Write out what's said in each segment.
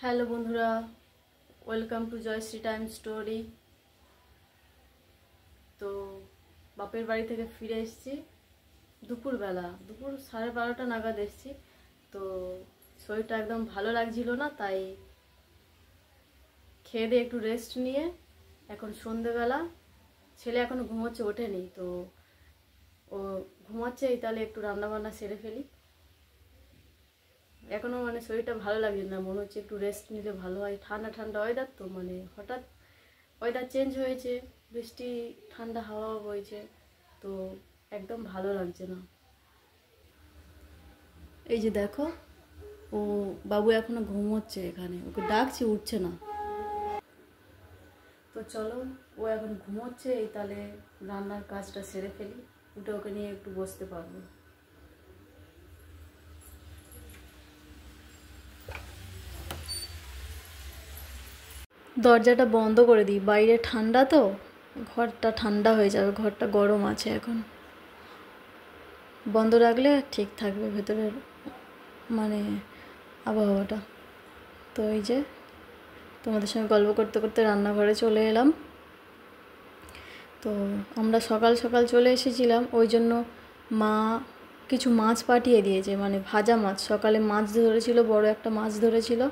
Hello বন্ধুরা, welcome to Jayshree time story. তো বাপের বাড়ি থেকে ফিরে এসেছি দুপুর 12:30 নাগাদ এসেছি। তো শরীরটা একদম ভালো লাগছিল না, তাই খেয়ে দিয়ে একটু রেস্ট নিয়ে এখন সন্ধেবেলা, ছেলে এখনো ঘুমোচ্ছে, ওঠেনি। তো ও ঘুমাচ্ছে, তাহলে একটু রান্নাবান্না সেরে ফেলি। এখনও শরীরটা ভালো লাগছে না, মনে হচ্ছে একটু রেস্ট নিলে ভালো হয়। ঠান্ডা ঠান্ডা ওয়েদার, তো হঠাৎ ওয়েদার চেঞ্জ হয়েছে, বৃষ্টি ঠান্ডা হাওয়া বইছে, তো একদম ভালো লাগছে না। এই যে দেখো, ও বাবু এখনো ঘুমোচ্ছে, এখানে ওকে ডাকছি, উঠছে না। তো চলো, ও এখন ঘুমোচ্ছে, তাহলে রান্নার কাজটা সেরে ফেলি, উঠে ওকে নিয়ে একটু বসতে পারবো। দরজাটা বন্ধ করে দিই, বাইরে ঠান্ডা, তো ঘরটা ঠান্ডা হয়ে যাবে, ঘরটা গরম আছে এখন। বন্ধ রাখলে ঠিক থাকবে ভেতরের আবহাওয়াটা। তো এই যে তোমাদের সঙ্গে গল্প করতে করতে রান্নাঘরে চলে এলাম। তো আমরা সকাল সকাল চলে এসেছিলাম, ওই জন্য মা কিছু মাছ পাঠিয়ে দিয়েছে, ভাজা মাছ। সকালে মাছ ধরেছিল, বড় একটা মাছ ধরেছিল।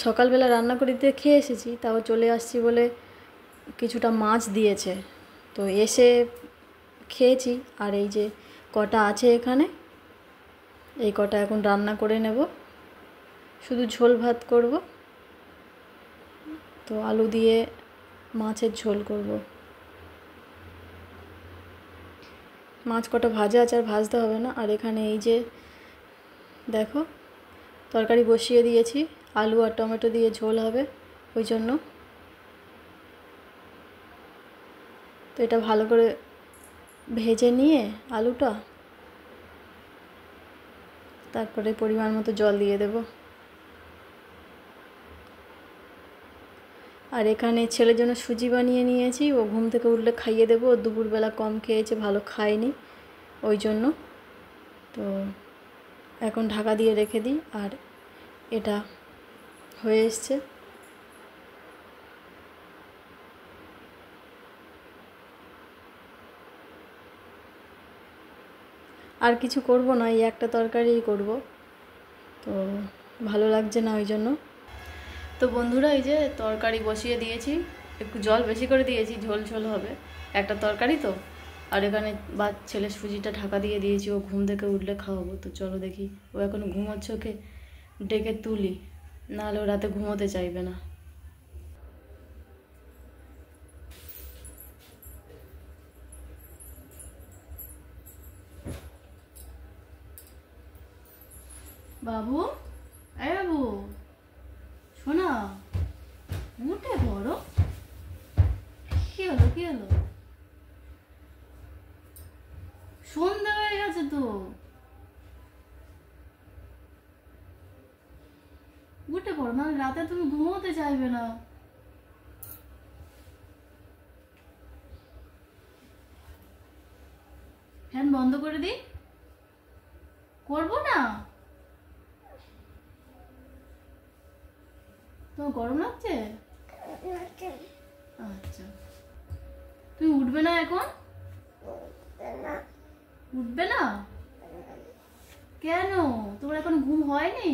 সকালবেলা রান্না করে দিয়ে খেয়ে এসেছি, তাও চলে আসছি বলে কিছুটা মাছ দিয়েছে। তো এসে খেয়েছি, আর এই যে কটা আছে এখানে, এই কটা এখন রান্না করে নেব। শুধু ঝোল ভাত করব, তো আলু দিয়ে মাছের ঝোল করব। মাছ কটা ভাজা আছে, আর ভাজতে হবে না। আর এখানে এই যে দেখো, তরকারি বসিয়ে দিয়েছি, আলু আর টমেটো দিয়ে ঝোল হবে ওই জন্য। তো এটা ভালো করে ভেজে নিয়ে আলুটা, তারপরে পরিমাণ মতো জল দিয়ে দেব। আর এখানে ছেলের জন্য সুজি বানিয়ে নিয়েছি, ও ঘুম থেকে উঠলে খাইয়ে দেবো। ও দুপুরবেলা কম খেয়েছে, ভালো খায়নি ওই জন্য। তো এখন ঢাকা দিয়ে রেখে দিই, আর এটা হয়ে এসছে। আর কিছু করব না, এই একটা তরকারিই করব, তো ভালো লাগছে না ওই জন্য। তো বন্ধুরা, এই যে তরকারি বসিয়ে দিয়েছি, একটু জল বেশি করে দিয়েছি, ঝোল ঝোল হবে, একটা তরকারি তো। আর এখানে ছেলে সুজিটা ঢাকা দিয়ে দিয়েছি, ও ঘুম থেকে উঠলে খাওয়াবো। তো চলো দেখি, ও এখন ঘুমোচ্ছে, ওকে ডেকে তুলি, নাহলে ও রাতে ঘুমোতে চাইবে না। বাবু, এই বাবু, শোনা, উঠে পড়ো। কি হলো, কি হলো? সন্ধ্যা হয়ে গেছে তো, উঠে পড়ো, নাহলে রাতে তুমি ঘুমোতে চাইবে না। ফ্যান বন্ধ করে দিই? করবো না? তোমার গরম লাগছে? আচ্ছা, তুমি উঠবে না এখন? উঠবে না কেন? তোমার এখন ঘুম হয়নি?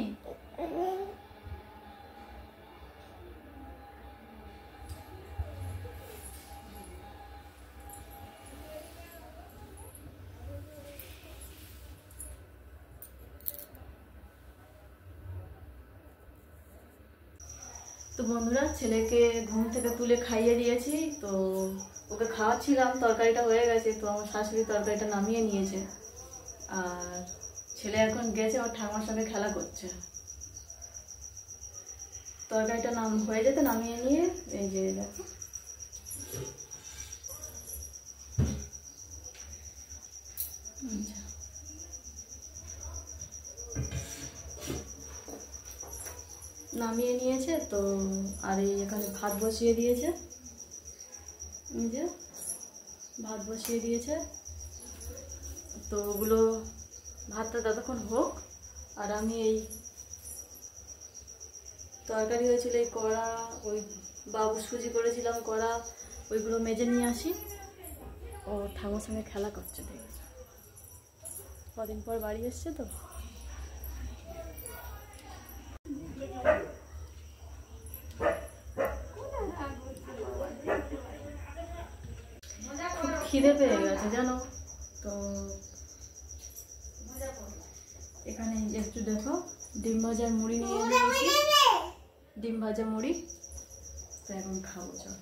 তো বন্ধুরা, ছেলেকে ঘুম থেকে তুলে খাইয়ে দিয়েছি। তো ওকে খাওয়াচ্ছিলাম, তরকারিটা হয়ে গেছে, তো আমার শাশুড়ি তরকারিটা নামিয়ে নিয়েছে। আর ছেলে এখন গেছে ওর ঠাকুমার সঙ্গে খেলা করছে। তরকারিটা হয়ে যেতে নামিয়ে নিয়ে, এই যে দেখো, নামিয়ে নিয়েছে। তো আর এই এখানে ভাত বসিয়ে দিয়েছে, এই যে ভাত বসিয়ে দিয়েছে। তো ওগুলো, ভাতটা ততক্ষণ হোক, আর আমি এই তরকারি হয়েছিল এই কড়া, ওই বাবু সুজি করেছিলাম কড়া, ওইগুলো মেজে নিয়ে আসি। ও ঠাকুর সঙ্গে খেলা করছে, দেখে কদিন পর বাড়ি এসছে তো। খুব খিদে পেয়ে গেছে জানো তো। এখানে একটু দেখো ডিম ভাজার মুড়ি নিয়ে নিয়েছি, ডিম ভাজা মুড়ি, তো এখন খাবো চল।